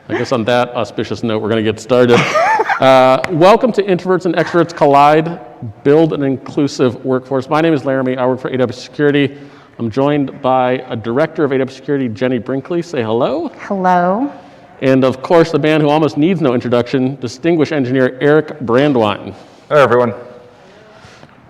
I guess on that auspicious note, we're going to get started. Welcome to Introverts and Extroverts Collide, Build an Inclusive Workforce. My name is Laramie. I work for AWS Security. I'm joined by a director of AWS Security, Jenny Brinkley. Say hello. Hello. And of course, the man who almost needs no introduction, distinguished engineer Eric Brandwine. Hi, everyone.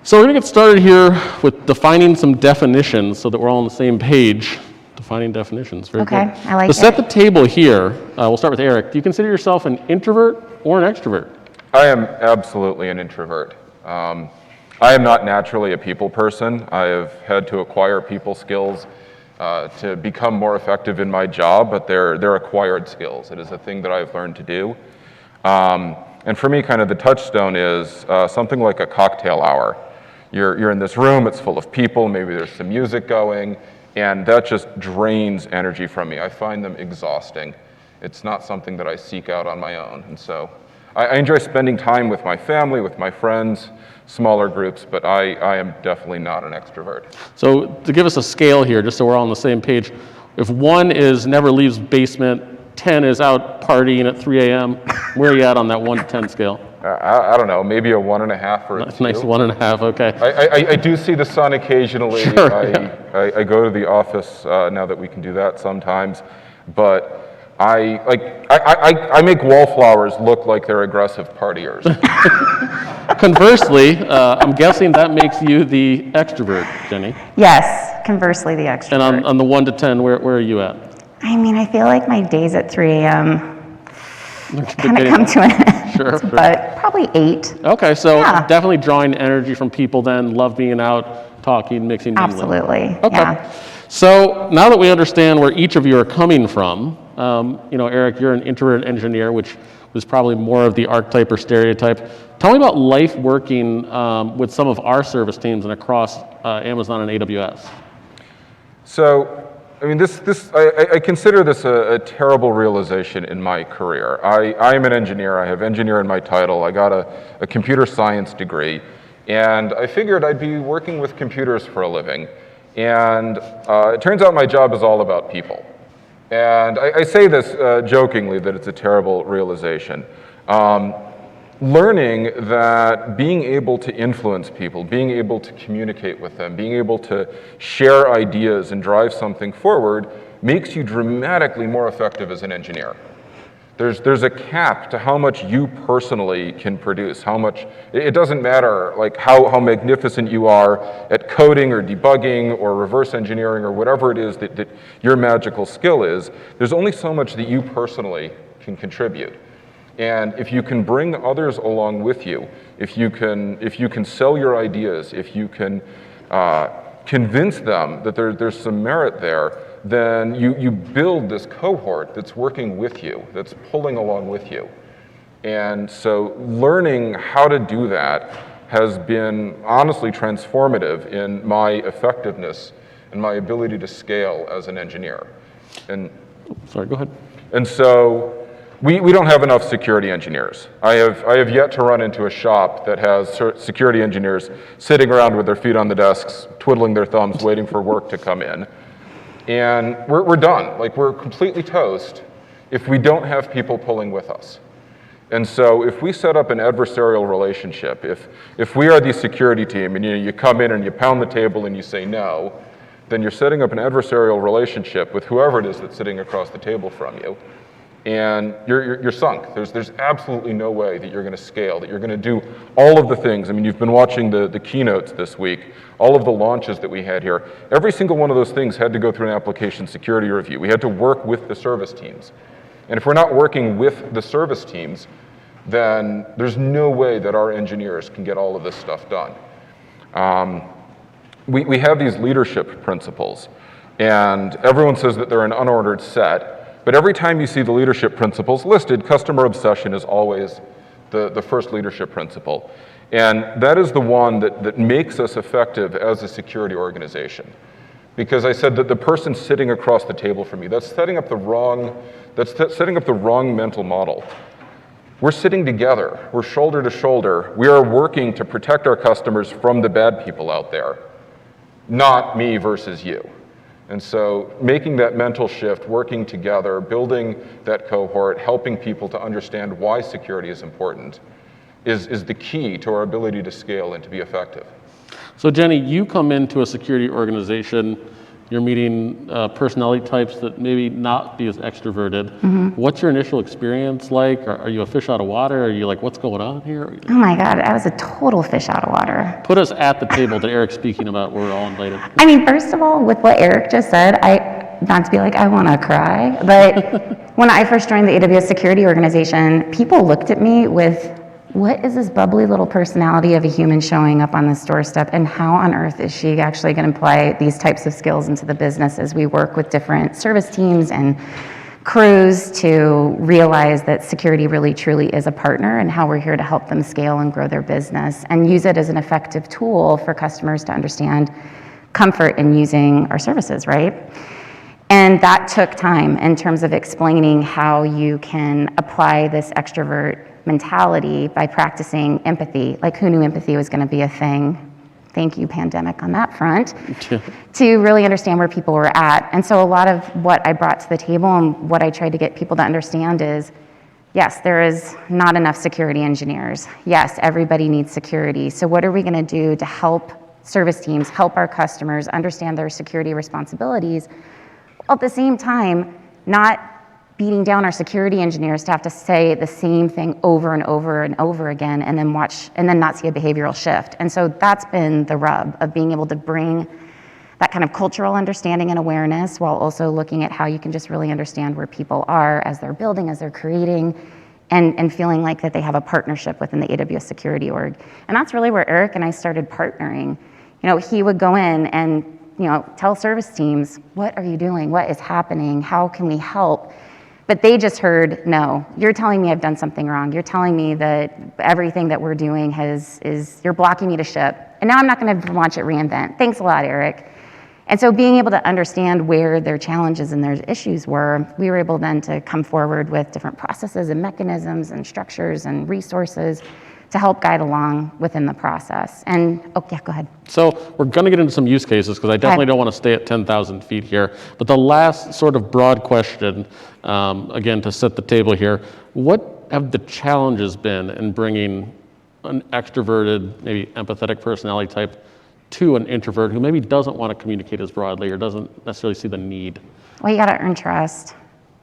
So we're going to get started here with defining some definitions so that we're all on the same page. Defining definitions. Very Okay, good. I like To set it. the table here, we'll start with Eric. Do you consider yourself an introvert or an extrovert? I am absolutely an introvert. I am not naturally a people person. I have had to acquire people skills to become more effective in my job, but they're acquired skills. It is a thing that I've learned to do. And for me, kind of the touchstone is something like a cocktail hour. You're in this room, it's full of people, maybe there's some music going, and that just drains energy from me. I find them exhausting. It's not something that I seek out on my own. And so I enjoy spending time with my family, with my friends, smaller groups, but I am definitely not an extrovert. So to give us a scale here, just so we're all on the same page, if 1 is never leaves basement, 10 is out partying at 3 a.m., where are you at on that 1 to 10 scale? I don't know, maybe a 1.5 or a 2. Nice 1.5, okay. I do see the sun occasionally. Sure, I go to the office now that we can do that sometimes, but I make wallflowers look like they're aggressive partiers. Conversely, I'm guessing that makes you the extrovert, Jenny. Yes, conversely, the extrovert. And on the 1 to 10, where are you at? I mean, I feel like my days at 3 a.m. kind of come to an end, Sure. but probably 8. Okay, so Yeah. definitely drawing energy from people then, love being out, talking, mixing, mingling. Absolutely, Okay. yeah. So now that we understand where each of you are coming from, Eric, you're an introvert engineer, which was probably more of the archetype or stereotype. Tell me about life working with some of our service teams and across Amazon and AWS. So, I mean, I consider this a terrible realization in my career. I am an engineer. I have engineer in my title. I got a computer science degree, and I figured I'd be working with computers for a living. And it turns out my job is all about people. And I say this jokingly that it's a terrible realization. Learning that being able to influence people, being able to communicate with them, being able to share ideas and drive something forward makes you dramatically more effective as an engineer. There's a cap to how much you personally can produce, how much, it doesn't matter like how magnificent you are at coding or debugging or reverse engineering or whatever it is that your magical skill is, there's only so much that you personally can contribute. And if you can bring others along with you, if you can sell your ideas, if you can convince them that there's some merit there, then you build this cohort that's working with you, that's pulling along with you. And so learning how to do that has been honestly transformative in my effectiveness and my ability to scale as an engineer. And Sorry, go ahead. And so we don't have enough security engineers. I have yet to run into a shop that has security engineers sitting around with their feet on the desks, twiddling their thumbs, waiting for work to come in. And we're done. Like, we're completely toast if we don't have people pulling with us. And so if we set up an adversarial relationship, if we are the security team and you come in and you pound the table and you say no, then you're setting up an adversarial relationship with whoever it is that's sitting across the table from you. And you're sunk. There's absolutely no way that you're going to scale, that you're going to do all of the things. I mean, you've been watching the keynotes this week, all of the launches that we had here. Every single one of those things had to go through an application security review. We had to work with the service teams. And if we're not working with the service teams, then there's no way that our engineers can get all of this stuff done. We have these leadership principles, and everyone says that they're an unordered set. But every time you see the leadership principles listed, customer obsession is always the first leadership principle. And that is the one that makes us effective as a security organization. Because I said that the person sitting across the table from you, that's setting up the wrong mental model. We're sitting together, we're shoulder to shoulder, we are working to protect our customers from the bad people out there, not me versus you. And so making that mental shift, working together, building that cohort, helping people to understand why security is important is the key to our ability to scale and to be effective. So Jenny, you come into a security organization, you're meeting personality types that maybe not be as extroverted. What's your initial experience like? Are you a fish out of water? Are you like, what's going on here? Oh my God, I was a total fish out of water. Put us at the table that Eric's speaking about. We're all invited. I mean, first of all, with what Eric just said, not to be like, I want to cry, but when I first joined the AWS Security organization, people looked at me with, what is this bubbly little personality of a human showing up on this doorstep, and how on earth is she actually going to apply these types of skills into the business as we work with different service teams and crews to realize that security really truly is a partner, and how we're here to help them scale and grow their business and use it as an effective tool for customers to understand comfort in using our services, right? And that took time in terms of explaining how you can apply this extrovert mentality by practicing empathy. Like, who knew empathy was going to be a thing? Thank you, pandemic, on that front, to really understand where people were at. And so a lot of what I brought to the table and what I tried to get people to understand is, yes, there is not enough security engineers. Yes, everybody needs security. So what are we going to do to help service teams, help our customers understand their security responsibilities, while at the same time not beating down our security engineers to have to say the same thing over and over and over again, and then not see a behavioral shift. And so that's been the rub of being able to bring that kind of cultural understanding and awareness, while also looking at how you can just really understand where people are as they're building, as they're creating, and feeling like that they have a partnership within the AWS Security org. And that's really where Eric and I started partnering. You know, he would go in and, tell service teams, what are you doing? What is happening? How can we help? But they just heard, no, you're telling me I've done something wrong. You're telling me that everything that we're doing you're blocking me to ship. And now I'm not going to launch at reInvent. Thanks a lot, Eric. And so being able to understand where their challenges and their issues were, we were able then to come forward with different processes and mechanisms and structures and resources to help guide along within the process. And, go ahead. So we're going to get into some use cases, because I definitely don't want to stay at 10,000 feet here. But the last sort of broad question, again, to set the table here, what have the challenges been in bringing an extroverted, maybe empathetic personality type to an introvert who maybe doesn't want to communicate as broadly or doesn't necessarily see the need? Well, you got to earn trust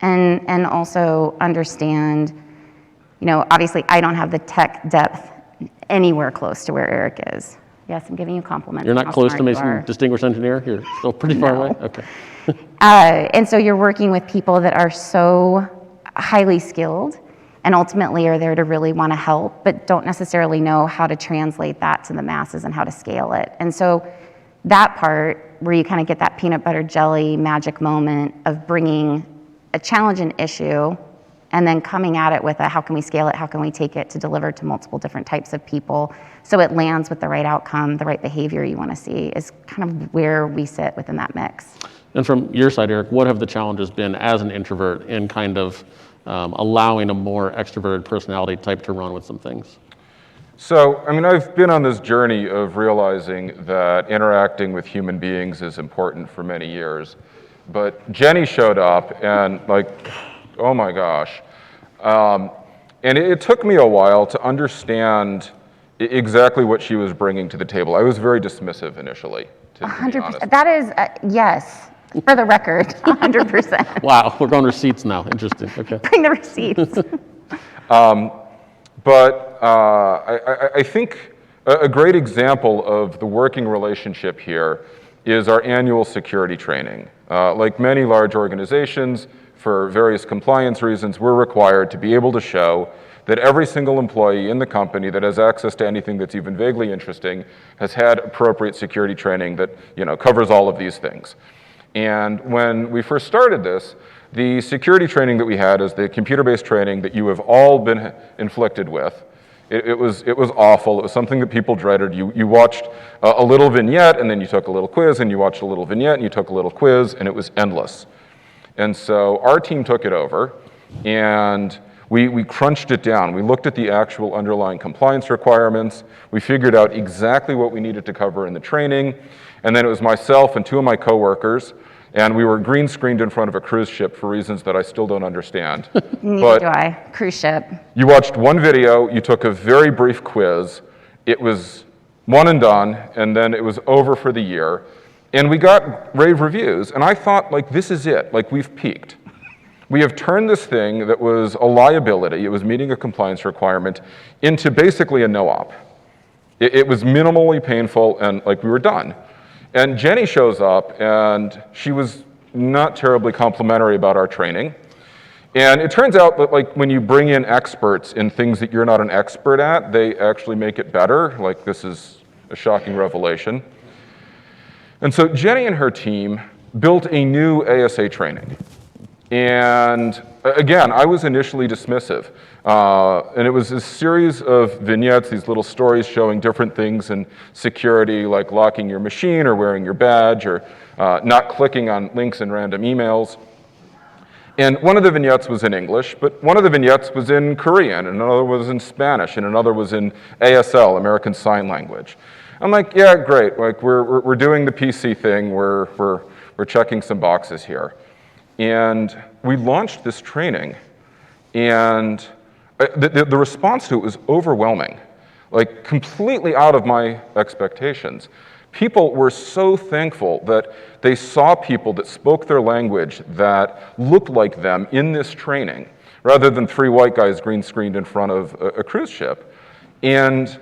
and also understand, obviously I don't have the tech depth anywhere close to where Eric is. Yes, I'm giving you compliments. You're not close to Mason Distinguished Engineer? You're still pretty far away? Okay. And so you're working with people that are so highly skilled and ultimately are there to really want to help, but don't necessarily know how to translate that to the masses and how to scale it. And so that part where you kind of get that peanut butter jelly magic moment of bringing a challenge and issue and then coming at it with how can we scale it, how can we take it to deliver to multiple different types of people so it lands with the right outcome, the right behavior you want to see, is kind of where we sit within that mix. And from your side, Eric, what have the challenges been as an introvert in kind of allowing a more extroverted personality type to run with some things? So, I've been on this journey of realizing that interacting with human beings is important for many years. But Jenny showed up and oh my gosh. And it took me a while to understand exactly what she was bringing to the table. I was very dismissive initially, to be honest. 100%. That is, yes, for the record, 100%. Wow, we're going receipts now. Interesting. Okay. Bring the receipts. But I think a great example of the working relationship here is our annual security training. Like many large organizations, for various compliance reasons, we're required to be able to show that every single employee in the company that has access to anything that's even vaguely interesting has had appropriate security training that covers all of these things. And when we first started this, the security training that we had is the computer-based training that you have all been inflicted with. It was awful. It was something that people dreaded. You watched a little vignette, and then you took a little quiz, and you watched a little vignette, and you took a little quiz, and it was endless. And so our team took it over, and we crunched it down. We looked at the actual underlying compliance requirements. We figured out exactly what we needed to cover in the training, and then it was myself and two of my coworkers And we were green screened in front of a cruise ship for reasons that I still don't understand. Neither But do I. Cruise ship. you watched one video, you took a very brief quiz, it was one and done, and then it was over for the year. And we got rave reviews, and I thought, like, this is it, like, we've peaked. We have turned this thing that was a liability, it was meeting a compliance requirement, into basically a no-op. It was minimally painful, and like, we were done. And Jenny shows up, and she was not terribly complimentary about our training. And it turns out that, like, when you bring in experts in things that you're not an expert at, they actually make it better. Like, this is a shocking revelation. And so Jenny and her team built a new ASA training. And again, I was initially dismissive. And it was a series of vignettes, these little stories showing different things in security, like locking your machine or wearing your badge or not clicking on links in random emails. And one of the vignettes was in English, but one of the vignettes was in Korean, and another was in Spanish, and another was in ASL, American Sign Language. I'm like, yeah, great. Like, we're doing the PC thing. We're checking some boxes here. And we launched this training, and the response to it was overwhelming, like completely out of my expectations. People were so thankful that they saw people that spoke their language that looked like them in this training, rather than three white guys green screened in front of a cruise ship. And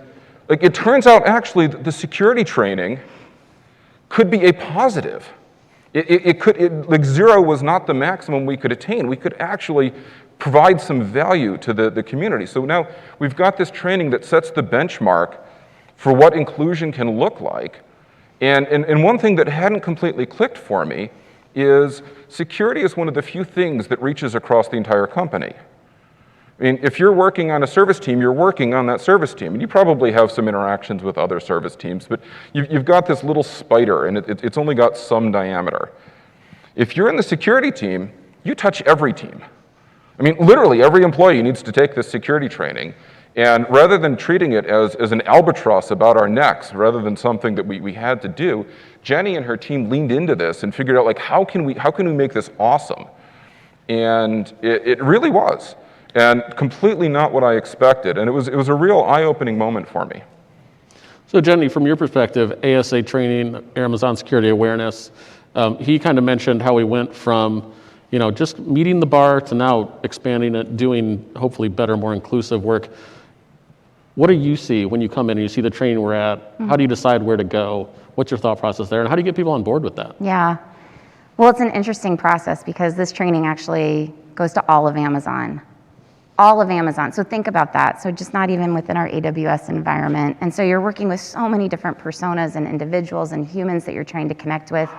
like, it turns out actually the security training could be a positive. Like, 0 was not the maximum we could attain. We could actually provide some value to the community. So now we've got this training that sets the benchmark for what inclusion can look like. And one thing that hadn't completely clicked for me is security is one of the few things that reaches across the entire company. I mean, if you're working on a service team, you're working on that service team. And you probably have some interactions with other service teams, but you've got this little spider, and it's only got some diameter. If you're in the security team, you touch every team. I mean, literally every employee needs to take this security training. And rather than treating it as an albatross about our necks, rather than something that we had to do, Jenny and her team leaned into this and figured out, like, how can we make this awesome? And it really was. And completely not what I expected. And it was a real eye-opening moment for me. So Jenny, from your perspective, ASA training, Amazon Security Awareness, he kind of mentioned how we went from, just meeting the bar to now expanding it, doing hopefully better, more inclusive work. What do you see when you come in and you see the training we're at? Mm-hmm. How do you decide where to go? What's your thought process there? And how do you get people on board with that? Yeah. Well, it's an interesting process because this training actually goes to all of Amazon. All of Amazon. So think about that. So just not even within our AWS environment. And so you're working with so many different personas and individuals and humans that you're trying to connect with,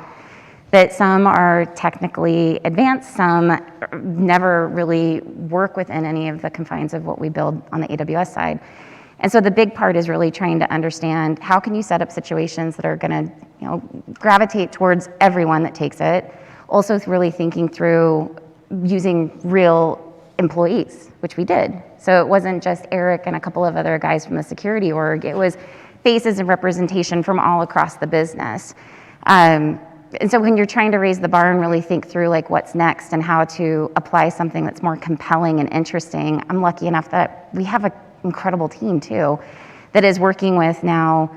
that some are technically advanced, some never really work within any of the confines of what we build on the AWS side. And so the big part is really trying to understand how can you set up situations that are going to, gravitate towards everyone that takes it. Also really thinking through using real employees, which we did. So it wasn't just Eric and a couple of other guys from the security org. It was faces and representation from all across the business. And so when you're trying to raise the bar and really think through like what's next and how to apply something that's more compelling and interesting, I'm lucky enough that we have an incredible team too that is working with now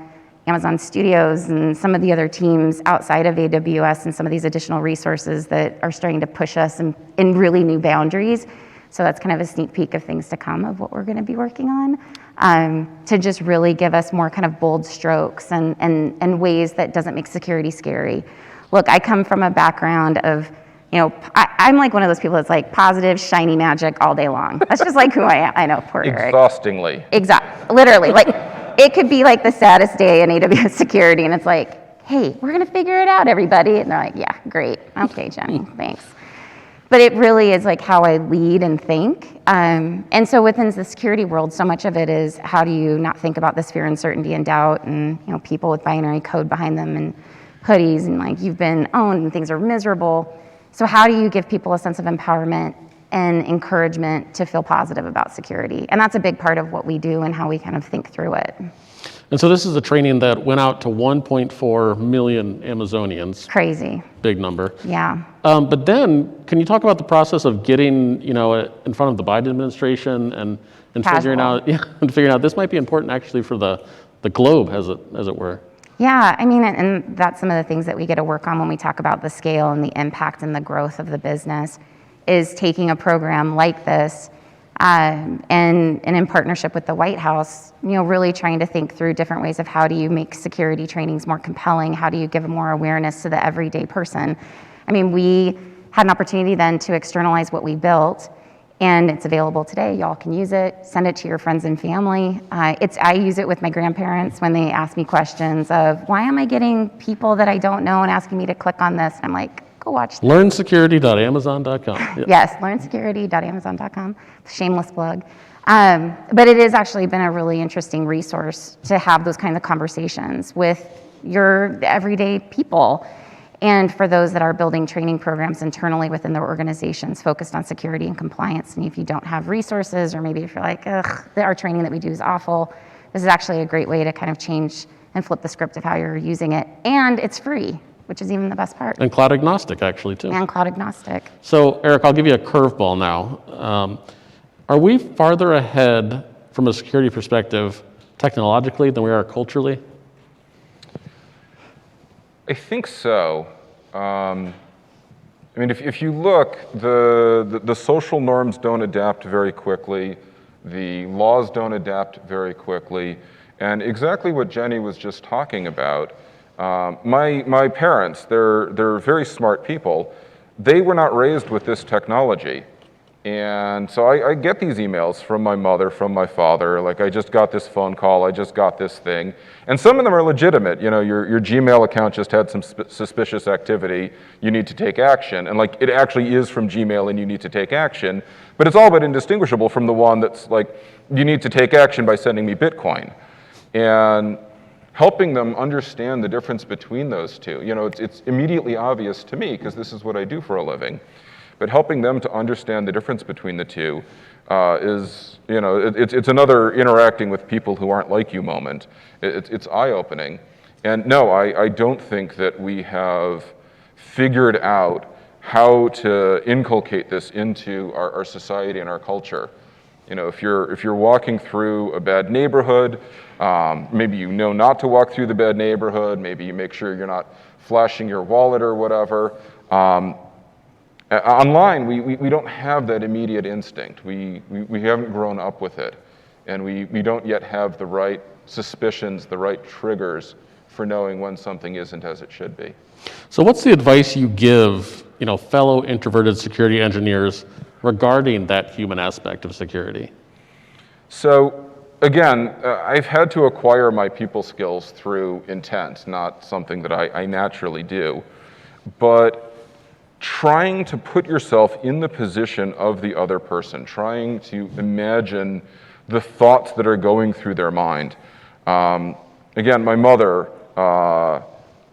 Amazon Studios and some of the other teams outside of AWS and some of these additional resources that are starting to push us in really new boundaries. So that's kind of a sneak peek of things to come of what we're going to be working on, to just really give us more kind of bold strokes and ways that doesn't make security scary. Look, I come from a background of, I'm like one of those people that's like positive, shiny magic all day long. That's just like who I am. I know, poor Eric. Exhaustingly. Exactly, literally. Like, it could be like the saddest day in AWS security, and it's like, hey, we're going to figure it out, everybody. And they're like, yeah, great. Okay, Jenny, thanks. But it really is like how I lead and think. And so within the security world, so much of it is how do you not think about this fear, uncertainty, and doubt, and people with binary code behind them and hoodies, and like you've been owned and things are miserable. So how do you give people a sense of empowerment and encouragement to feel positive about security? And that's a big part of what we do and how we kind of think through it. And so this is a training that went out to 1.4 million Amazonians, Crazy. big number. Yeah. But then, can you talk about the process of getting, in front of the Biden administration and figuring Casual. out, and figuring out this might be important actually for the globe, as it were. Yeah, I mean, and that's some of the things that we get to work on when we talk about the scale and the impact and the growth of the business, is taking a program like this and in partnership with the White House, really trying to think through different ways of how do you make security trainings more compelling? How do you give more awareness to the everyday person? I mean, we had an opportunity then to externalize what we built, and it's available today. Y'all can use it, send it to your friends and family. I use it with my grandparents when they ask me questions of, why am I getting people that I don't know and asking me to click on this? And I'm like, go watch this. LearnSecurity.amazon.com. Yes, learnsecurity.amazon.com. Shameless plug. But it has actually been a really interesting resource to have those kinds of conversations with your everyday people. And for those that are building training programs internally within their organizations focused on security and compliance, and if you don't have resources, or maybe if you're like, ugh, our training that we do is awful, this is actually a great way to kind of change and flip the script of how you're using it. And it's free, which is even the best part. And cloud agnostic, actually, too. And cloud agnostic. So, Eric, I'll give you a curveball now. Are we farther ahead from a security perspective technologically than we are culturally? I think so. I mean, if you look, the social norms don't adapt very quickly, the laws don't adapt very quickly, and exactly what Jenny was just talking about. My parents, they're very smart people. They were not raised with this technology. And so I get these emails from my mother, from my father, like, I just got this phone call, I just got this thing. And some of them are legitimate. Your Gmail account just had some suspicious activity, you need to take action. And like, it actually is from Gmail and you need to take action. But it's all but indistinguishable from the one that's like, you need to take action by sending me Bitcoin. And helping them understand the difference between those two. It's immediately obvious to me because this is what I do for a living. But helping them to understand the difference between the two is, it's another interacting with people who aren't like you moment. It's eye-opening. And no, I don't think that we have figured out how to inculcate this into our society and our culture. If you're walking through a bad neighborhood, maybe you know not to walk through the bad neighborhood, maybe you make sure you're not flashing your wallet or whatever. Online, we don't have that immediate instinct. We haven't grown up with it. And we don't yet have the right suspicions, the right triggers for knowing when something isn't as it should be. So what's the advice you give, fellow introverted security engineers regarding that human aspect of security? So again, I've had to acquire my people skills through intent, not something that I naturally do. But trying to put yourself in the position of the other person, trying to imagine the thoughts that are going through their mind. Again, my mother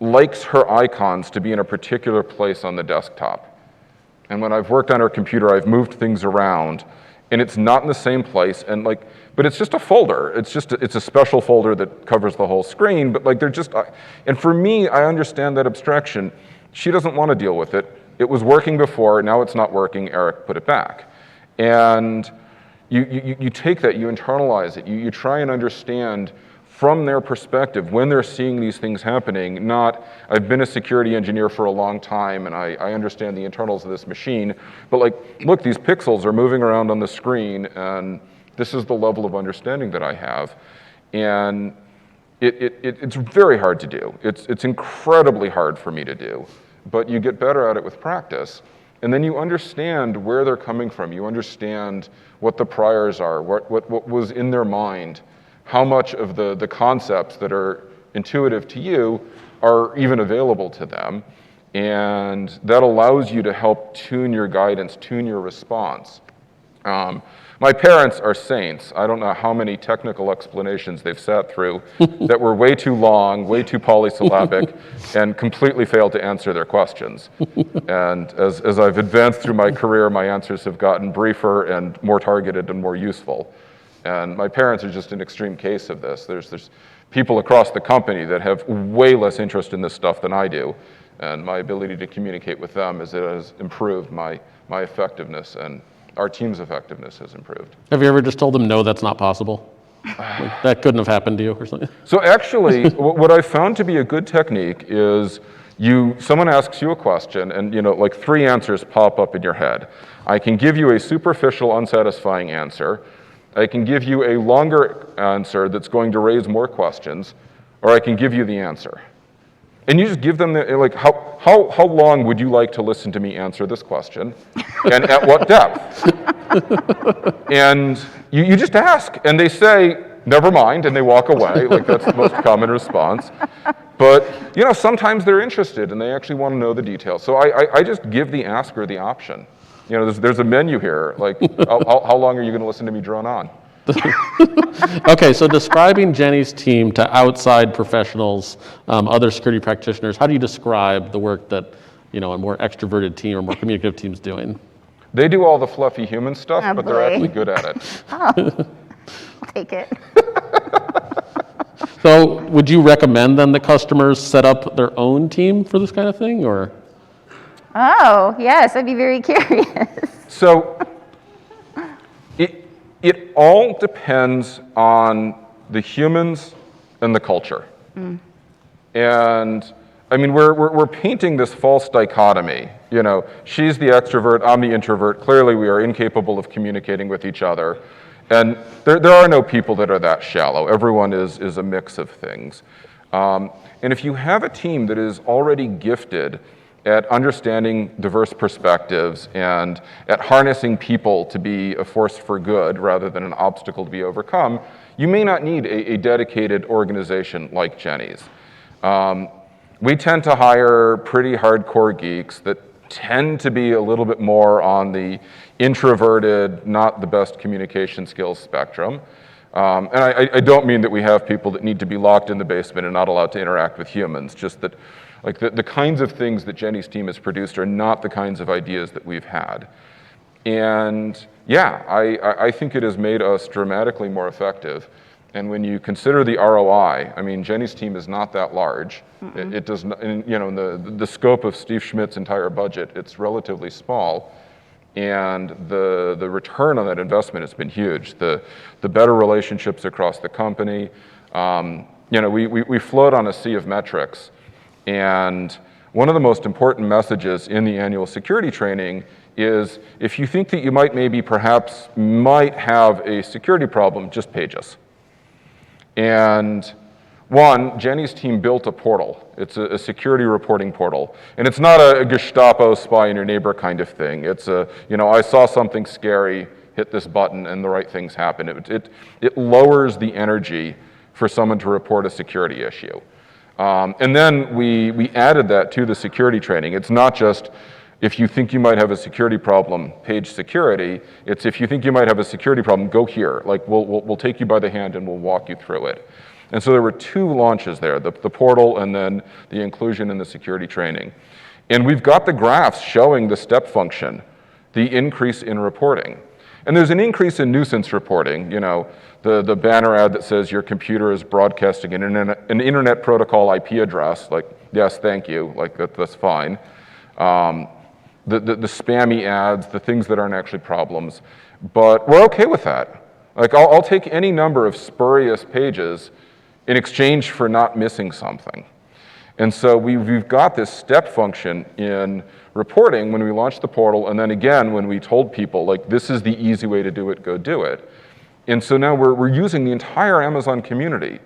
likes her icons to be in a particular place on the desktop. And when I've worked on her computer, I've moved things around, and it's not in the same place, but it's just a folder. It's a special folder that covers the whole screen, but they're just, and for me, I understand that abstraction. She doesn't want to deal with it. It was working before, now it's not working, Eric, put it back. And you take that, you internalize it, you try and understand from their perspective when they're seeing these things happening, not, I've been a security engineer for a long time and I understand the internals of this machine, but look, these pixels are moving around on the screen and this is the level of understanding that I have. And it's very hard to do. It's incredibly hard for me to do. But you get better at it with practice, and then you understand where they're coming from. You understand what the priors are, what was in their mind, how much of the concepts that are intuitive to you are even available to them, and that allows you to help tune your guidance, tune your response. My parents are saints. I don't know how many technical explanations they've sat through that were way too long, way too polysyllabic, and completely failed to answer their questions. And as I've advanced through my career, my answers have gotten briefer and more targeted and more useful. And my parents are just an extreme case of this. There's people across the company that have way less interest in this stuff than I do. And my ability to communicate with them as it has improved my effectiveness, and our team's effectiveness has improved. Have you ever just told them, no, that's not possible? Like, that couldn't have happened to you or something? So actually, what I found to be a good technique is someone asks you a question and like 3 answers pop up in your head. I can give you a superficial, unsatisfying answer. I can give you a longer answer that's going to raise more questions, or I can give you the answer. And you just give them how long would you like to listen to me answer this question, and at what depth? And you just ask, and they say, never mind, and they walk away. Like, that's the most common response. But sometimes they're interested and they actually want to know the details. So I just give the asker the option. There's a menu here. Like, how long are you going to listen to me drone on? Okay, so describing Jenny's team to outside professionals, other security practitioners, how do you describe the work that a more extroverted team or more communicative team's doing? They do all the fluffy human stuff, Oh, but they're boy. actually good at it. I'll take it. So would you recommend then the customers set up their own team for this kind of thing, or? Oh, yes, I'd be very curious. So it all depends on the humans and the culture. And I mean, we're painting this false dichotomy. She's the extrovert, I'm the introvert. Clearly, we are incapable of communicating with each other. And there are no people that are that shallow. Everyone is a mix of things. And if you have a team that is already gifted at understanding diverse perspectives and at harnessing people to be a force for good rather than an obstacle to be overcome, you may not need a dedicated organization like Jenny's. We tend to hire pretty hardcore geeks that tend to be a little bit more on the introverted, not the best communication skills spectrum. And I don't mean that we have people that need to be locked in the basement and not allowed to interact with humans, just that like the kinds of things that Jenny's team has produced are not the kinds of ideas that we've had. And yeah, I think it has made us dramatically more effective. And when you consider the ROI, I mean, Jenny's team is not that large. It does not, in the scope of Steve Schmidt's entire budget, it's relatively small. And the return on that investment has been huge. The better relationships across the company. We float on a sea of metrics. And one of the most important messages in the annual security training is if you think that you might have a security problem, just page us. And one, Jenny's team built a portal. It's a security reporting portal. And it's not a Gestapo spy in your neighbor kind of thing. It's I saw something scary, hit this button, and the right things happen. It lowers the energy for someone to report a security issue. And then we added that to the security training. It's not just if you think you might have a security problem, page security. It's if you think you might have a security problem, go here. Like we'll take you by the hand and we'll walk you through it. And so there were 2 launches there, the portal and then the inclusion in the security training. And we've got the graphs showing the step function, the increase in reporting. And there's an increase in nuisance reporting, the banner ad that says your computer is broadcasting an internet protocol IP address, like, yes, thank you, like that's fine. The spammy ads, the things that aren't actually problems. But we're okay with that. Like, I'll take any number of spurious pages in exchange for not missing something. And so we've got this step function in reporting when we launched the portal, and then again when we told people, like, this is the easy way to do it, go do it. And so now we're using the entire Amazon community.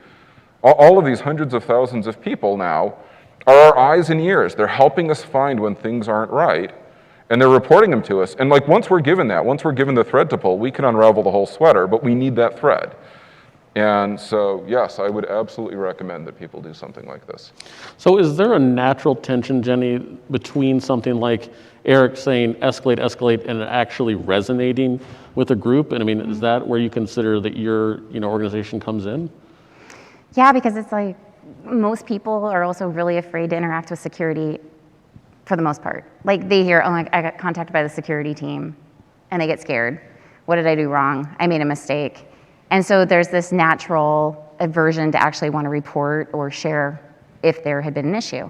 All of these hundreds of thousands of people now are our eyes and ears. They're helping us find when things aren't right, and they're reporting them to us. And like once we're given the thread to pull, we can unravel the whole sweater, but we need that thread. And so, yes, I would absolutely recommend that people do something like this. So is there a natural tension, Jenny, between something like Eric saying escalate, and it actually resonating with a group? And I mean, is that where you consider that your organization comes in? Yeah, because it's like most people are also really afraid to interact with security for the most part. Like they hear, oh, I got contacted by the security team, and they get scared. What did I do wrong? I made a mistake. And so there's this natural aversion to actually want to report or share if there had been an issue.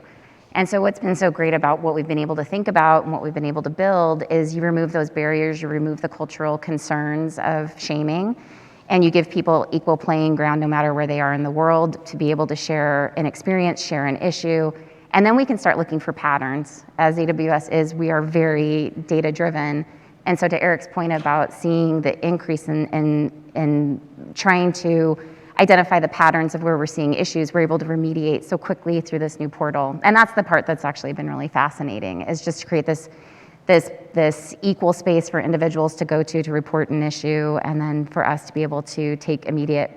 And so what's been so great about what we've been able to think about and what we've been able to build is you remove those barriers, you remove the cultural concerns of shaming, and you give people equal playing ground no matter where they are in the world to be able to share an experience, share an issue, and then we can start looking for patterns. As AWS is, we are very data driven. And so to Eric's point about seeing the increase in trying to identify the patterns of where we're seeing issues, we're able to remediate so quickly through this new portal. And that's the part that's actually been really fascinating, is just to create this equal space for individuals to go to report an issue, and then for us to be able to take immediate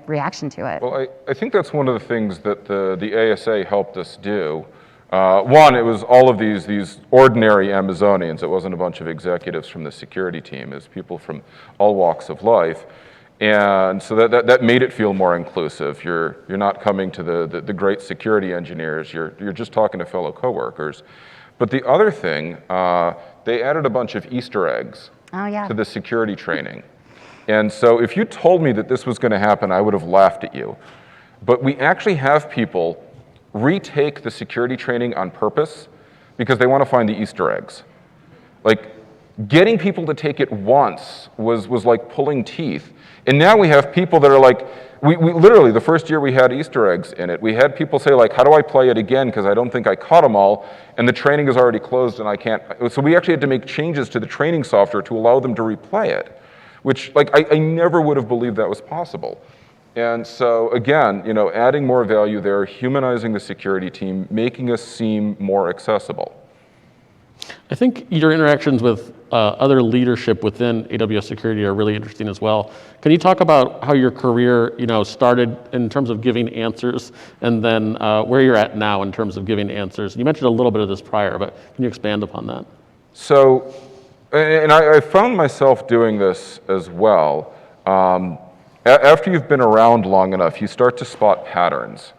reaction to it. Well, I think that's one of the things that the ASA helped us do. One, it was all of these ordinary Amazonians. It wasn't a bunch of executives from the security team. It was people from all walks of life. And so that made it feel more inclusive. You're not coming to the great security engineers. You're just talking to fellow coworkers. But the other thing, they added a bunch of Easter eggs to the security training. And so if you told me that this was going to happen, I would have laughed at you. But we actually have people retake the security training on purpose because they want to find the Easter eggs. Like, getting people to take it once was like pulling teeth. And now we have people that are like, we literally, the first year we had Easter eggs in it, we had people say like, how do I play it again? Because I don't think I caught them all, and the training is already closed and I can't. So we actually had to make changes to the training software to allow them to replay it, which like I never would have believed that was possible. And so again, adding more value there, humanizing the security team, making us seem more accessible. I think your interactions with other leadership within AWS Security are really interesting as well. Can you talk about how your career, started in terms of giving answers, and then where you're at now in terms of giving answers? You mentioned a little bit of this prior, but can you expand upon that? So, and I found myself doing this as well. After you've been around long enough, you start to spot patterns.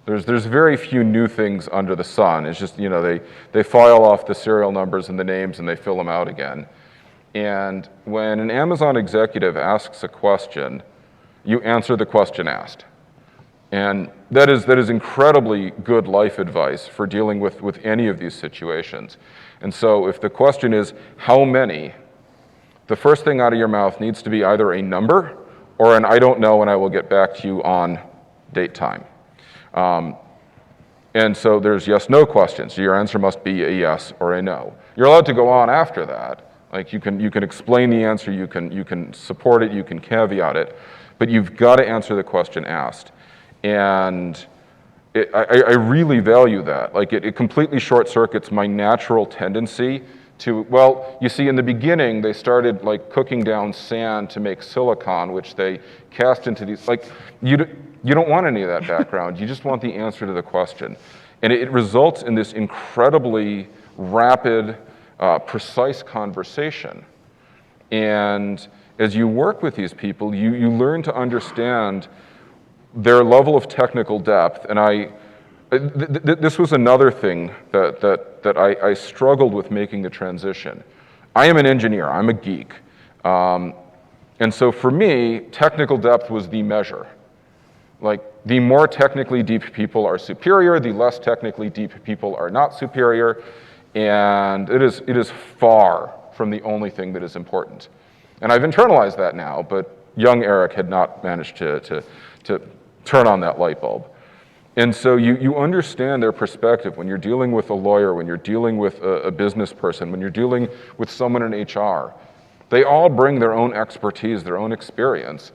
There's very few new things under the sun. It's just, they file off the serial numbers and the names and they fill them out again. And when an Amazon executive asks a question, you answer the question asked. And that is incredibly good life advice for dealing with any of these situations. And so if the question is, how many, the first thing out of your mouth needs to be either a number or an I don't know and I will get back to you on date time. And so there's yes/no questions. Your answer must be a yes or a no. You're allowed to go on after that. Like you can explain the answer, you can support it, you can caveat it, but you've got to answer the question asked. And I really value that. Like it completely short circuits my natural tendency to, well, you see, in the beginning, they started like cooking down sand to make silicon, which they cast into these, like, you don't want any of that background. You just want the answer to the question. And it results in this incredibly rapid, precise conversation. And as you work with these people, you learn to understand their level of technical depth. And this was another thing that I struggled with making the transition. I am an engineer, I'm a geek. And so for me, technical depth was the measure. Like, the more technically deep people are superior, the less technically deep people are not superior, and it is far from the only thing that is important. And I've internalized that now, but young Eric had not managed to turn on that light bulb. And so you understand their perspective when you're dealing with a lawyer, when you're dealing with a business person, when you're dealing with someone in HR. They all bring their own expertise, their own experience.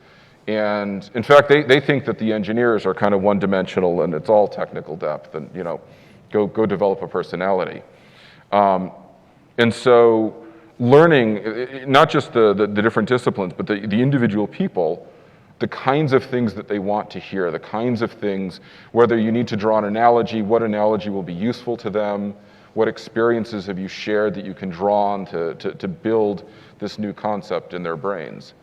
And in fact, they think that the engineers are kind of one-dimensional and it's all technical depth and, go develop a personality. And so learning, not just the different disciplines, but the individual people, the kinds of things that they want to hear, the kinds of things, whether you need to draw an analogy, what analogy will be useful to them, what experiences have you shared that you can draw on to build this new concept in their brains.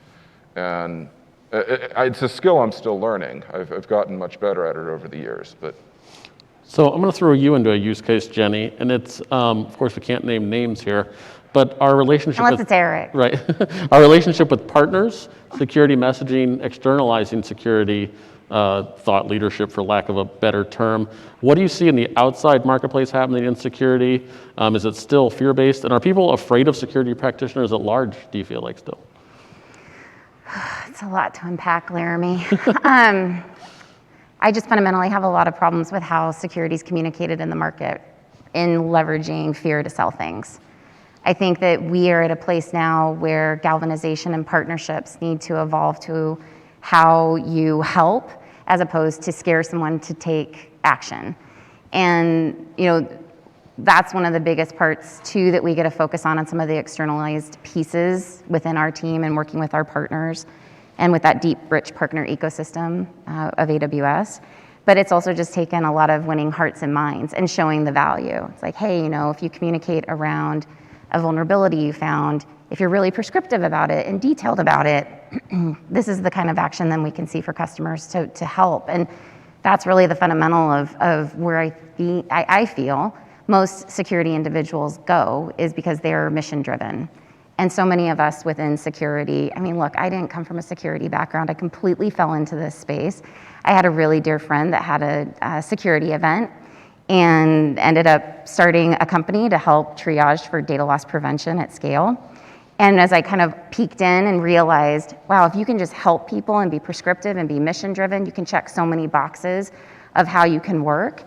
And it's a skill I'm still learning. I've gotten much better at it over the years. But so I'm going to throw you into a use case, Jenny, and it's, of course, we can't name names here, But our relationship Unless with, it's Eric. right, our relationship with partners, security messaging, externalizing security, thought leadership, for lack of a better term. What do you see in the outside marketplace happening in security? Is it still fear-based? And are people afraid of security practitioners at large, do you feel like still? It's a lot to unpack, Laramie. I just fundamentally have a lot of problems with how security is communicated in the market in leveraging fear to sell things. I think that we are at a place now where galvanization and partnerships need to evolve to how you help as opposed to scare someone to take action. And, that's one of the biggest parts too that we get to focus on some of the externalized pieces within our team and working with our partners and with that deep, rich partner ecosystem of AWS. But it's also just taken a lot of winning hearts and minds and showing the value. It's like, hey, if you communicate around a vulnerability you found, if you're really prescriptive about it and detailed about it, this is the kind of action then we can see for customers to help. And that's really the fundamental of where I feel most security individuals go, is because they are mission driven. And so many of us within security, look, I didn't come from a security background. I completely fell into this space. I had a really dear friend that had a security event and ended up starting a company to help triage for data loss prevention at scale. And as I kind of peeked in and realized, wow, if you can just help people and be prescriptive and be mission driven, you can check so many boxes of how you can work.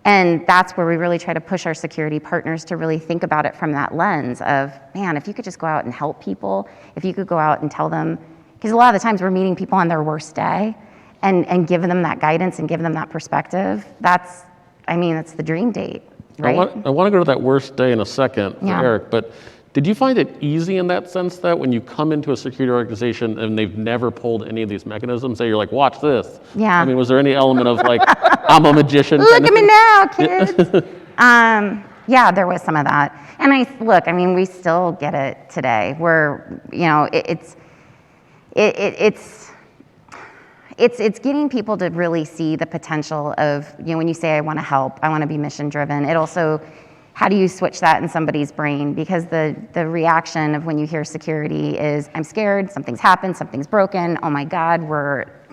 And that's where we really try to push our security partners to really think about it from that lens of, man, if you could just go out and help people, if you could go out and tell them, because a lot of the times we're meeting people on their worst day and giving them that guidance and giving them that perspective, that's the dream date, right? I want to go to that worst day in a second for Yeah. Eric, but did you find it easy in that sense that when you come into a security organization and they've never pulled any of these mechanisms, that you're like, watch this? Yeah. Was there any element of like, I'm a magician? Look kind of at me thing? now, kids. Yeah, there was some of that. And we still get it today where, it's getting people to really see the potential of, when you say, I want to help, I want to be mission driven. It also, how do you switch that in somebody's brain? Because the reaction of when you hear security is, I'm scared, something's happened, something's broken, oh my God,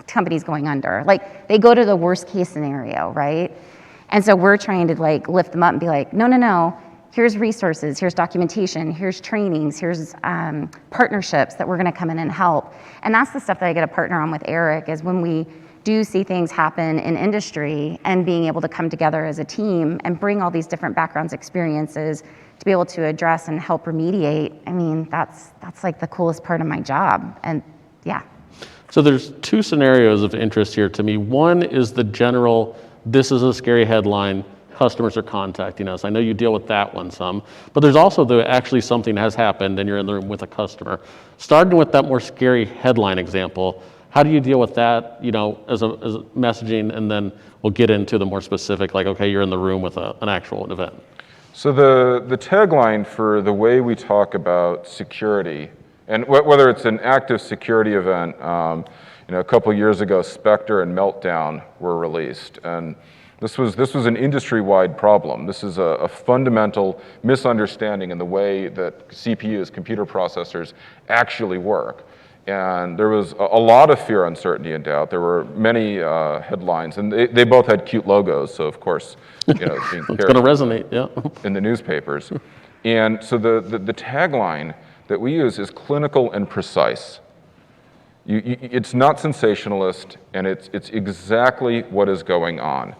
company's going under. Like, they go to the worst case scenario, right? And so we're trying to lift them up and be like, no, here's resources, here's documentation, here's trainings, here's partnerships that we're gonna come in and help. And that's the stuff that I get to partner on with Eric, is when we do see things happen in industry and being able to come together as a team and bring all these different backgrounds, experiences to be able to address and help remediate. That's like the coolest part of my job. And yeah. So there's two scenarios of interest here to me. One is the general, this is a scary headline, customers are contacting us. I know you deal with that one some, but there's also actually something has happened and you're in the room with a customer. Starting with that more scary headline example, how do you deal with that, as a messaging, and then we'll get into the more specific, like, okay, you're in the room with an actual event. So the tagline for the way we talk about security, and whether it's an active security event, a couple years ago, Spectre and Meltdown were released, and this was an industry-wide problem. This is a fundamental misunderstanding in the way that CPUs, computer processors, actually work. And there was a lot of fear, uncertainty, and doubt. There were many headlines, and they both had cute logos, so of course, being It's going to resonate, yeah. in the newspapers. And so the tagline that we use is clinical and precise. It's not sensationalist, and it's exactly what is going on.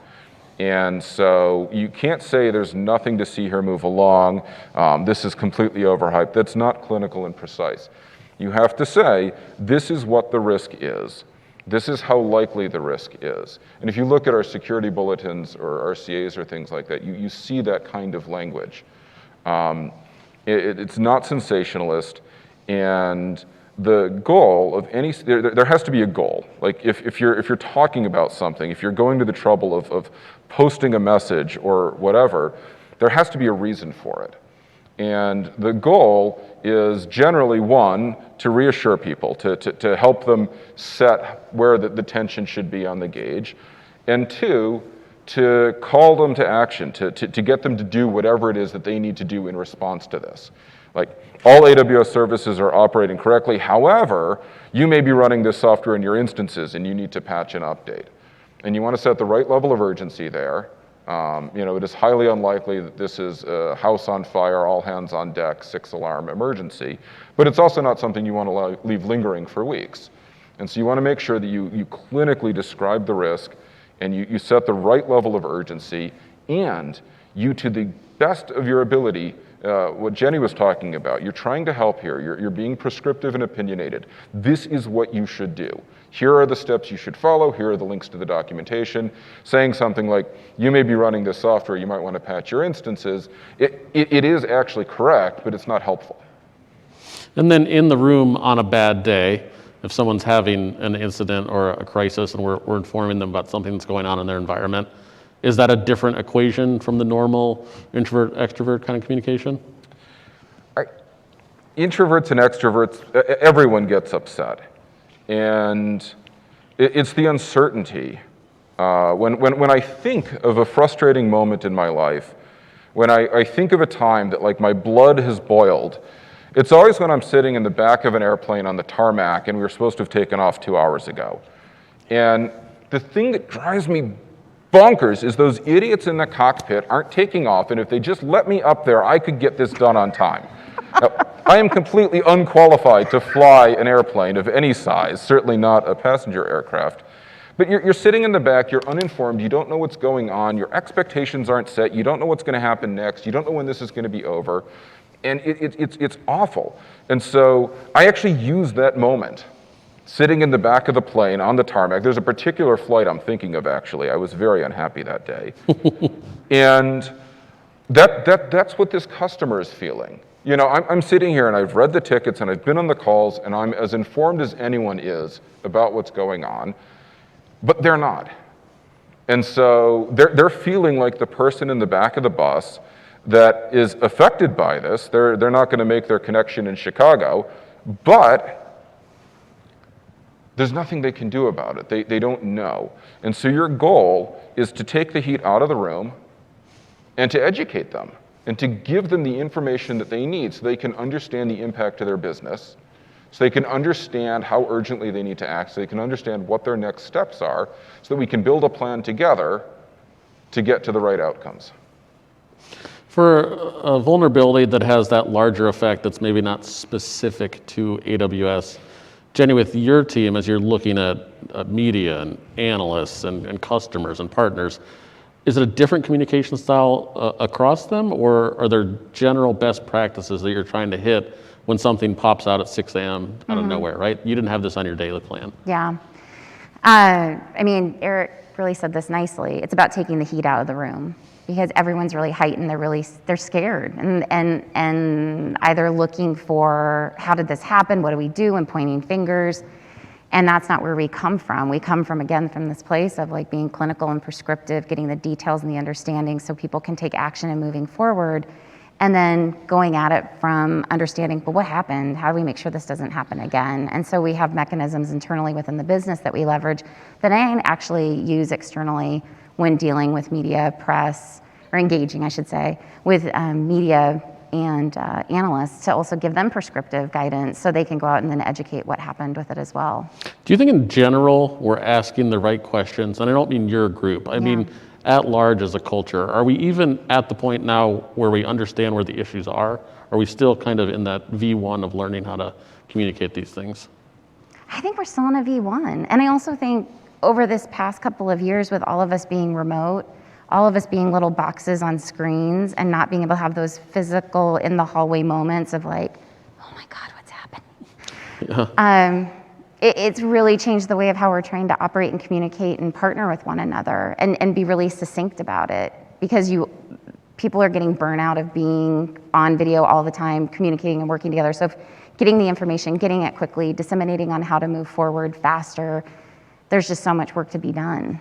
And so you can't say there's nothing to see here, move along, this is completely overhyped. That's not clinical and precise. You have to say, this is what the risk is. This is how likely the risk is. And if you look at our security bulletins or RCAs or things like that, you see that kind of language. It's not sensationalist, and the goal of any, there has to be a goal. Like if you're talking about something, if you're going to the trouble of posting a message or whatever, there has to be a reason for it. And the goal is generally, one, to reassure people, to help them set where the tension should be on the gauge, and two, to call them to action, to get them to do whatever it is that they need to do in response to this. Like, all AWS services are operating correctly. However, you may be running this software in your instances and you need to patch and update. And you want to set the right level of urgency there. It is highly unlikely that this is a house on fire, all hands on deck, 6-alarm emergency, but it's also not something you want to leave lingering for weeks. And so you want to make sure that you clinically describe the risk and you set the right level of urgency, and you, to the best of your ability, what Jenny was talking about, you're trying to help here, you're being prescriptive and opinionated. This is what you should do. Here are the steps you should follow, here are the links to the documentation. Saying something like, you may be running this software, you might want to patch your instances, it is actually correct, but it's not helpful. And then in the room on a bad day, if someone's having an incident or a crisis and we're informing them about something that's going on in their environment, is that a different equation from the normal introvert-extrovert kind of communication? Introverts and extroverts, everyone gets upset. And it's the uncertainty. When I think of a frustrating moment in my life, when I think of a time that like my blood has boiled, it's always when I'm sitting in the back of an airplane on the tarmac and we were supposed to have taken off 2 hours ago. And the thing that drives me bonkers is those idiots in the cockpit aren't taking off, and if they just let me up there, I could get this done on time. Now, I am completely unqualified to fly an airplane of any size, certainly not a passenger aircraft. But you're sitting in the back, you're uninformed, you don't know what's going on, your expectations aren't set, you don't know what's going to happen next, you don't know when this is going to be over, and it's awful. And so I actually use that moment, sitting in the back of the plane on the tarmac. There's a particular flight I'm thinking of, actually. I was very unhappy that day. And that's what this customer is feeling. You know, I'm sitting here and I've read the tickets and I've been on the calls and I'm as informed as anyone is about what's going on, but they're not. And so they're feeling like the person in the back of the bus that is affected by this. They're not going to make their connection in Chicago, but there's nothing they can do about it. They don't know. And so your goal is to take the heat out of the room and to educate them and to give them the information that they need so they can understand the impact to their business, so they can understand how urgently they need to act, so they can understand what their next steps are, so that we can build a plan together to get to the right outcomes. For a vulnerability that has that larger effect that's maybe not specific to AWS, Jenny, with your team, as you're looking at media and analysts and customers and partners, is it a different communication style across them, or are there general best practices that you're trying to hit when something pops out at 6 a.m. out of nowhere, right? You didn't have this on your daily plan. Yeah. I mean, Eric really said this nicely. It's about taking the heat out of the room because everyone's really heightened. They're scared and either looking for how did this happen? What do we do? And pointing fingers. And that's not where we come from. We come from, again, from this place of like being clinical and prescriptive, getting the details and the understanding so people can take action and moving forward. And then going at it from understanding, but what happened? How do we make sure this doesn't happen again? And so we have mechanisms internally within the business that we leverage that I actually use externally when dealing with media, press, or engaging, I should say, with media and analysts to also give them prescriptive guidance so they can go out and then educate what happened with it as well. Do you think in general we're asking the right questions? And I don't mean your group, I mean at large as a culture. Are we even at the point now where we understand where the issues are? Are we still kind of in that V1 of learning how to communicate these things? I think we're still in a V1. And I also think over this past couple of years with all of us being remote, all of us being little boxes on screens and not being able to have those physical in the hallway moments of like, oh my God, what's happening? Yeah. It's really changed the way of how we're trying to operate and communicate and partner with one another and be really succinct about it because people are getting burnout of being on video all the time, communicating and working together. So if getting the information, getting it quickly, disseminating on how to move forward faster, there's just so much work to be done.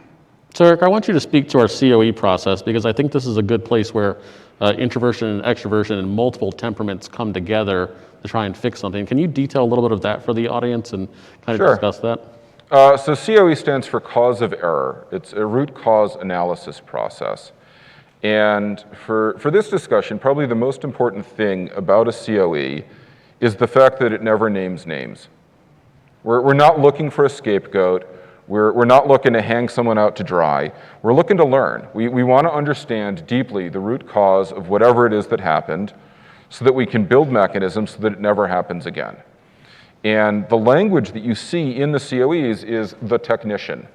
So Eric, I want you to speak to our COE process because I think this is a good place where introversion and extroversion and multiple temperaments come together to try and fix something. Can you detail a little bit of that for the audience and kind of discuss that? So COE stands for cause of error. It's a root cause analysis process. And for this discussion, probably the most important thing about a COE is the fact that it never names names. We're not looking for a scapegoat. We're not looking to hang someone out to dry. We're looking to learn. We want to understand deeply the root cause of whatever it is that happened so that we can build mechanisms so that it never happens again. And the language that you see in the COEs is the technician.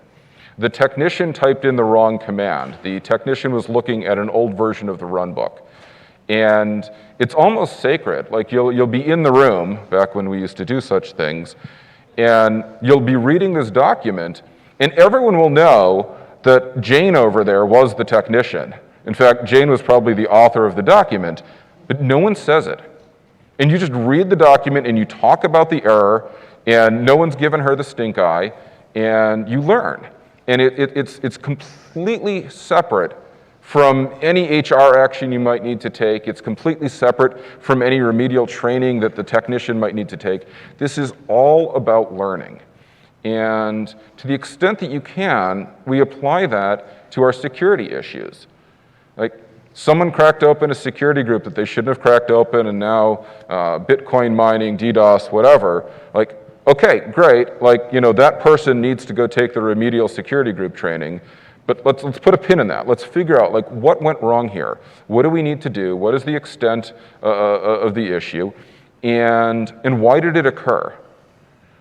The technician typed in the wrong command. The technician was looking at an old version of the run book. And it's almost sacred. Like you'll be in the room, back when we used to do such things, and you'll be reading this document, and everyone will know that Jane over there was the technician. In fact, Jane was probably the author of the document, but no one says it. And you just read the document and you talk about the error, and no one's given her the stink eye, and you learn. And it's completely separate from any HR action you might need to take. It's completely separate from any remedial training that the technician might need to take. This is all about learning. And to the extent that you can, we apply that to our security issues. Like, someone cracked open a security group that they shouldn't have cracked open, and now Bitcoin mining, DDoS, whatever. Like, okay, great. Like, that person needs to go take the remedial security group training. But let's put a pin in that. Let's figure out, like, what went wrong here? What do we need to do? What is the extent of the issue? And why did it occur?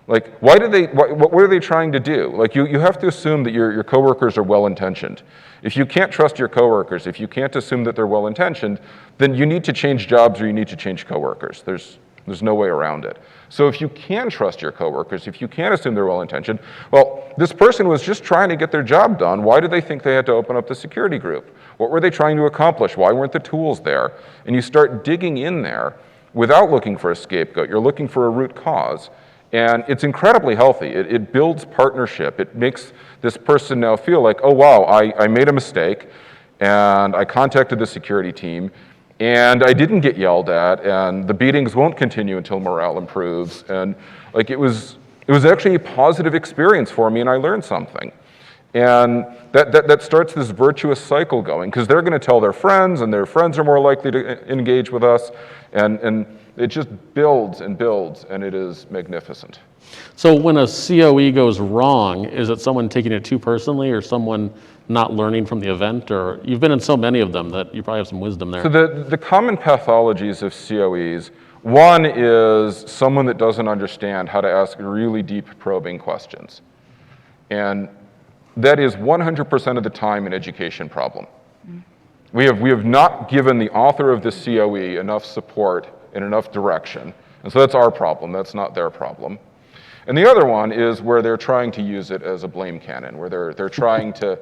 Like, what were they trying to do? Like, you have to assume that your coworkers are well-intentioned. If you can't trust your coworkers, if you can't assume that they're well-intentioned, then you need to change jobs or you need to change coworkers. There's no way around it. So if you can trust your coworkers, if you can assume they're well-intentioned, well, this person was just trying to get their job done. Why did they think they had to open up the security group? What were they trying to accomplish? Why weren't the tools there? And you start digging in there without looking for a scapegoat. You're looking for a root cause. And it's incredibly healthy. It builds partnership. It makes this person now feel like, oh, wow, I made a mistake, and I contacted the security team, and I didn't get yelled at, and the beatings won't continue until morale improves. And like it was actually a positive experience for me, and I learned something. And that starts this virtuous cycle going, because they're going to tell their friends, and their friends are more likely to engage with us, and it just builds and builds, and it is magnificent. So when a COE goes wrong, is it someone taking it too personally, or someone not learning from the event? Or you've been in so many of them that you probably have some wisdom there. So the common pathologies of COEs, one is someone that doesn't understand how to ask really deep probing questions. And that is 100% of the time an education problem. We have not given the author of the COE enough support and enough direction. And so that's our problem, that's not their problem. And the other one is where they're trying to use it as a blame cannon, where they're trying to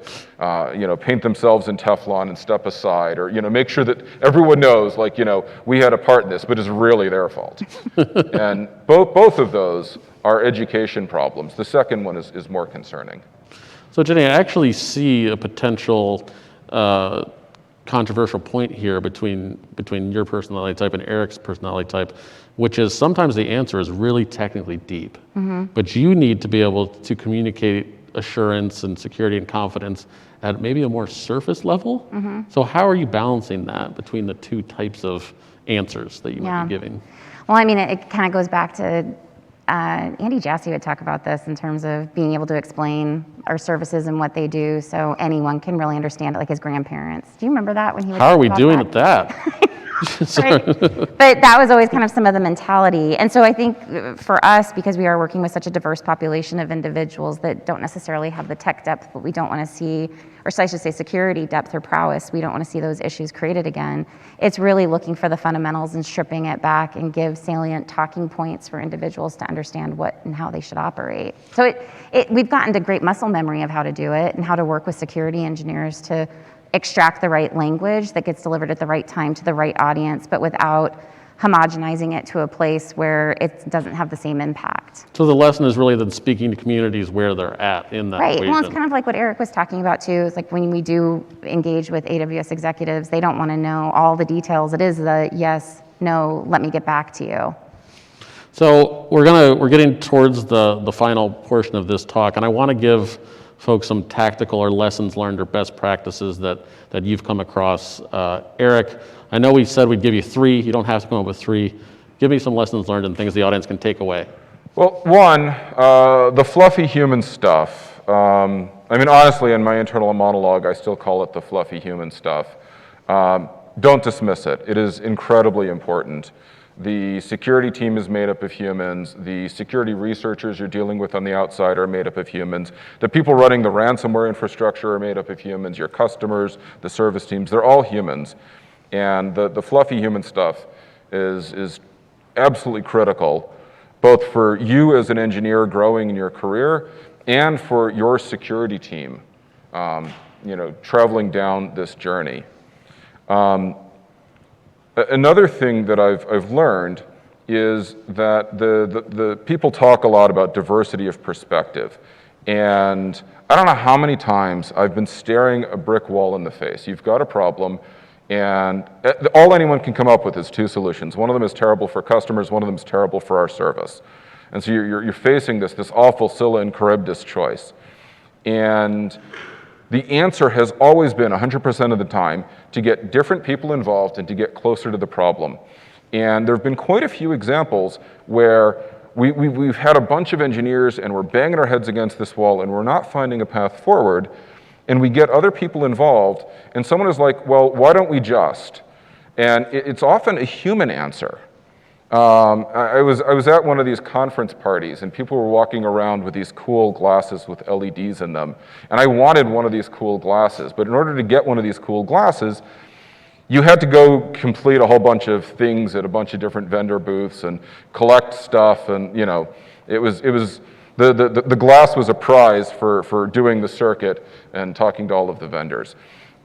paint themselves in Teflon and step aside, or make sure that everyone knows, like, we had a part in this, but it's really their fault. And both of those are education problems. The second one is more concerning. So Jenny, I actually see a potential controversial point here between your personality type and Eric's personality type, which is sometimes the answer is really technically deep, but you need to be able to communicate assurance and security and confidence at maybe a more surface level. So how are you balancing that between the two types of answers that you might be giving? Well, I mean, it kind of goes back to Andy Jassy would talk about this in terms of being able to explain our services and what they do so anyone can really understand it, like his grandparents. Do you remember that when he would How are talk we about doing that? at that? Right. But that was always kind of some of the mentality. And so I think for us, because we are working with such a diverse population of individuals that don't necessarily have the tech depth, but we don't want to see, or I should say security depth or prowess, we don't want to see those issues created again. It's really looking for the fundamentals and stripping it back and give salient talking points for individuals to understand what and how they should operate. So we've gotten to great muscle memory of how to do it and how to work with security engineers to extract the right language that gets delivered at the right time to the right audience, but without homogenizing it to a place where it doesn't have the same impact. So the lesson is really then speaking to communities where they're at in that Right, equation. well, it's kind of like what Eric was talking about too. It's like when we do engage with AWS executives, they don't want to know all the details. It is the yes, no, let me get back to you. So we're getting towards the final portion of this talk, and I want to give folks some tactical or lessons learned or best practices that you've come across. Eric, I know we said we'd give you 3. You don't have to come up with 3. Give me some lessons learned and things the audience can take away. Well, one, the fluffy human stuff. I mean, honestly, in my internal monologue, I still call it the fluffy human stuff. Don't dismiss it. It is incredibly important. The security team is made up of humans. The security researchers you're dealing with on the outside are made up of humans. The people running the ransomware infrastructure are made up of humans. Your customers, the service teams, they're all humans. And the fluffy human stuff is absolutely critical, both for you as an engineer growing in your career and for your security team, traveling down this journey. Another thing that I've learned is that the people talk a lot about diversity of perspective. And I don't know how many times I've been staring a brick wall in the face. You've got a problem, and all anyone can come up with is 2 solutions. One of them is terrible for customers, one of them is terrible for our service. And so you're facing this awful Scylla and Charybdis choice. And the answer has always been, 100% of the time, to get different people involved and to get closer to the problem. And there have been quite a few examples where we've had a bunch of engineers and we're banging our heads against this wall and we're not finding a path forward, and we get other people involved, and someone is like, well, why don't we just? And it's often a human answer. I was at one of these conference parties, and people were walking around with these cool glasses with LEDs in them. And I wanted one of these cool glasses. But in order to get one of these cool glasses, you had to go complete a whole bunch of things at a bunch of different vendor booths and collect stuff. And, it was the glass was a prize for doing the circuit and talking to all of the vendors.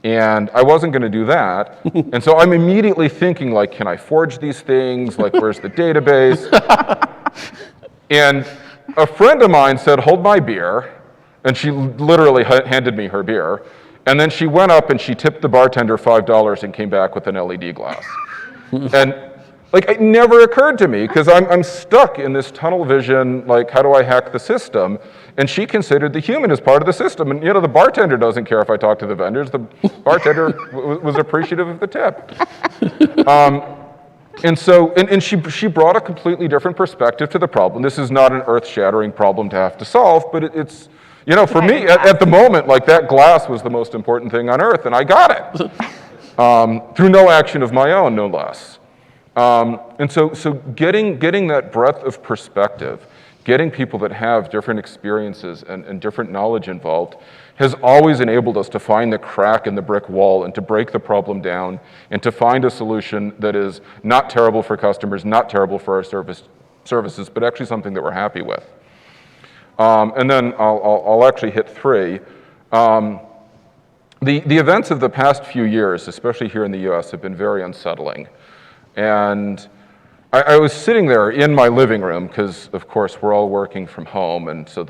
And I wasn't going to do that. And so I'm immediately thinking, like, can I forge these things? Like, where's the database? And a friend of mine said, hold my beer. And she literally handed me her beer. And then she went up and she tipped the bartender $5 and came back with an LED glass. And it never occurred to me, because I'm stuck in this tunnel vision, like, how do I hack the system? And she considered the human as part of the system. And, the bartender doesn't care if I talk to the vendors. The bartender was appreciative of the tip. And she brought a completely different perspective to the problem. This is not an earth-shattering problem to have to solve, but it's, for me, at the moment, like, that glass was the most important thing on earth, and I got it. Through no action of my own, no less. And so getting that breadth of perspective, getting people that have different experiences and different knowledge involved, has always enabled us to find the crack in the brick wall and to break the problem down and to find a solution that is not terrible for customers, not terrible for our services, but actually something that we're happy with. And then I'll actually hit 3. The events of the past few years, especially here in the US, have been very unsettling. And I was sitting there in my living room, because, of course, we're all working from home, and so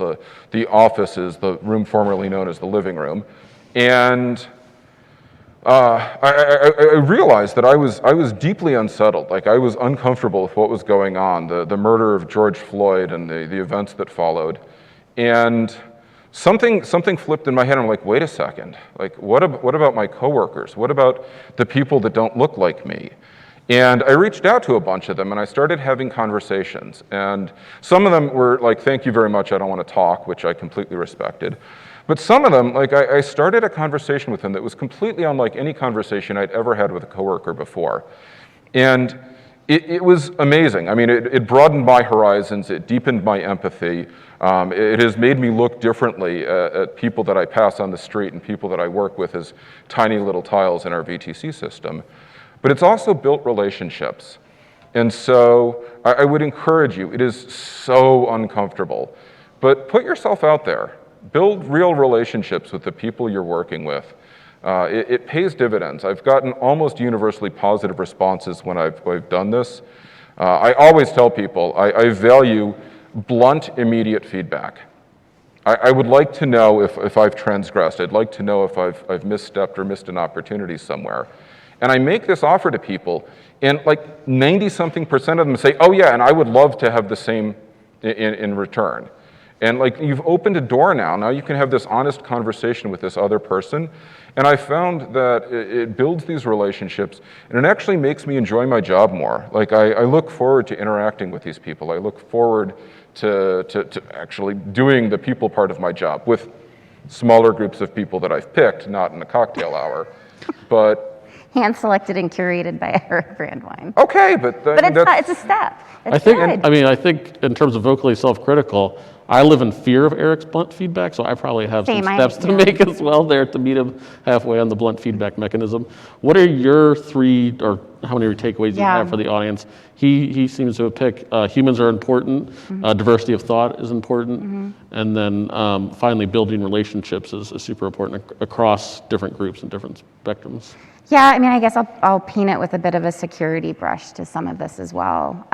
the office is the room formerly known as the living room. And I realized that I was deeply unsettled. Like, I was uncomfortable with what was going on, the murder of George Floyd and the events that followed. And something flipped in my head. I'm like, wait a second. Like, what about my coworkers? What about the people that don't look like me? And I reached out to a bunch of them, and I started having conversations. And some of them were like, thank you very much, I don't want to talk, which I completely respected. But some of them, like, I started a conversation with them that was completely unlike any conversation I'd ever had with a coworker before. And it was amazing. I mean, it broadened my horizons, it deepened my empathy. It has made me look differently at people that I pass on the street and people that I work with as tiny little tiles in our VTC system. But it's also built relationships. And so I would encourage you, it is so uncomfortable, but put yourself out there. Build real relationships with the people you're working with. It pays dividends. I've gotten almost universally positive responses when I've done this. I always tell people I value blunt, immediate feedback. I would like to know if I've transgressed. I'd like to know if I've misstepped or missed an opportunity somewhere. And I make this offer to people, and like 90-something% of them say, oh yeah, and I would love to have the same in return. And like, you've opened a door now. Now you can have this honest conversation with this other person. And I found that it builds these relationships, and it actually makes me enjoy my job more. Like, I look forward to interacting with these people. I look forward to actually doing the people part of my job with smaller groups of people that I've picked, not in a cocktail hour. But Hand-selected and curated by Eric Brandwine. okay, but It's a step. It's I think, good. I think in terms of vocally self-critical, I live in fear of Eric's blunt feedback, so I probably have Same, some steps to make as well there to meet him halfway on the blunt feedback mechanism. What are your 3, or how many takeaways you have for the audience? He seems to have picked humans are important, diversity of thought is important, and then finally building relationships is super important across different groups and different spectrums. Yeah, I mean, I guess I'll paint it with a bit of a security brush to some of this as well.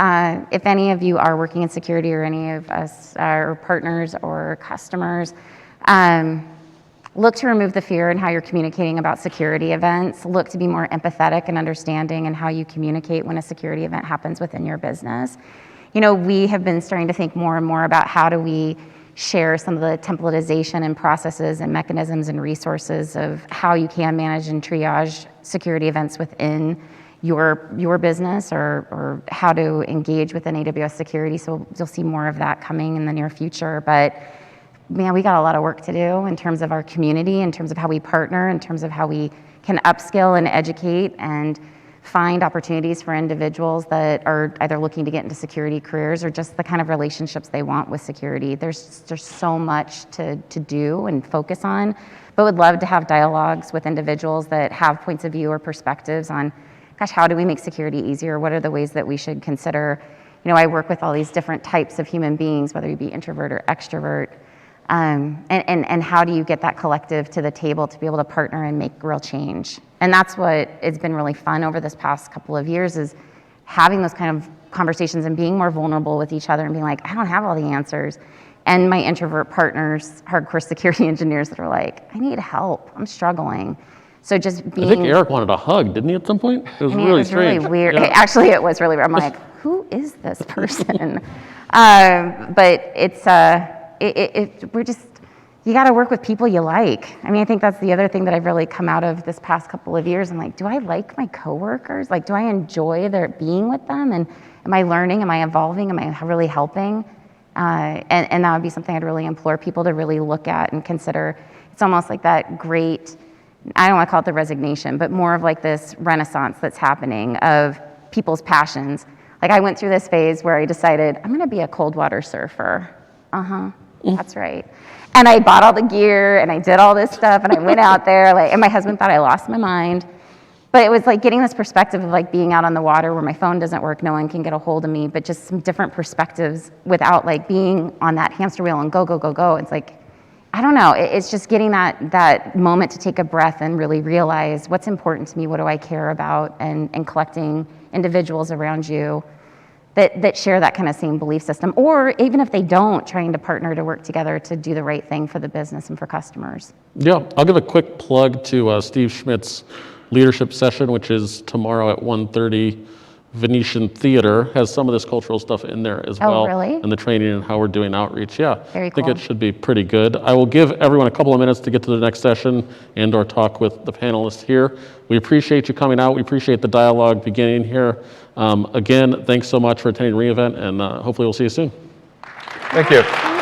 If any of you are working in security, or any of us are partners or customers, look to remove the fear in how you're communicating about security events. Look to be more empathetic and understanding in how you communicate when a security event happens within your business. You know, we have been starting to think more and more about how do we share some of the templatization and processes and mechanisms and resources of how you can manage and triage security events within your business, or how to engage within AWS Security. So you'll see more of that coming in the near future. But man, we got a lot of work to do in terms of our community, in terms of how we partner, in terms of how we can upskill and educate and find opportunities for individuals that are either looking to get into security careers, or just the kind of relationships they want with security. There's so much to do and focus on, but would love to have dialogues with individuals that have points of view or perspectives on, gosh, how do we make security easier? What are the ways that we should consider? You know, I work with all these different types of human beings, whether you be introvert or extrovert, and how do you get that collective to the table to be able to partner and make real change? And that's what it's been really fun over this past couple of years, is having those kind of conversations and being more vulnerable with each other and being like, I don't have all the answers. And my introvert partners, hardcore security engineers that are like, I need help, I'm struggling. So just being— I think Eric wanted a hug, didn't he, at some point? It was I mean, really it was strange. really weird. Yeah. Actually, it was really weird. I'm like, who is this person? But it's, we're just, you got to work with people you like. I mean, I think that's the other thing that I've really come out of this past couple of years. I'm like, do I like my coworkers? Like, do I enjoy their being with them? And am I learning? Am I evolving? Am I really helping? And that would be something I'd really implore people to really look at and consider. It's almost like that great, I don't want to call it the resignation, but more of like this renaissance that's happening of people's passions. Like, I went through this phase where I decided, I'm going to be a cold water surfer. That's right. And I bought all the gear and I did all this stuff and I went out there, like, and my husband thought I lost my mind. But it was like getting this perspective of like being out on the water where my phone doesn't work, no one can get a hold of me, but just some different perspectives without like being on that hamster wheel and go, go, go, go. It's like, I don't know, it's just getting that moment to take a breath and really realize what's important to me, what do I care about, and collecting individuals around you that share that kind of same belief system, or even if they don't, trying to partner to work together to do the right thing for the business and for customers. Yeah, I'll give a quick plug to Steve Schmidt's leadership session, which is tomorrow at 1:30. Venetian Theater has some of this cultural stuff in there as well. Oh, really? And the training and how we're doing outreach. Yeah, Very I think cool. it should be pretty good. I will give everyone a couple of minutes to get to the next session and or talk with the panelists here. We appreciate you coming out. We appreciate the dialogue beginning here. Again, thanks so much for attending re:Invent, and hopefully we'll see you soon. Thank you.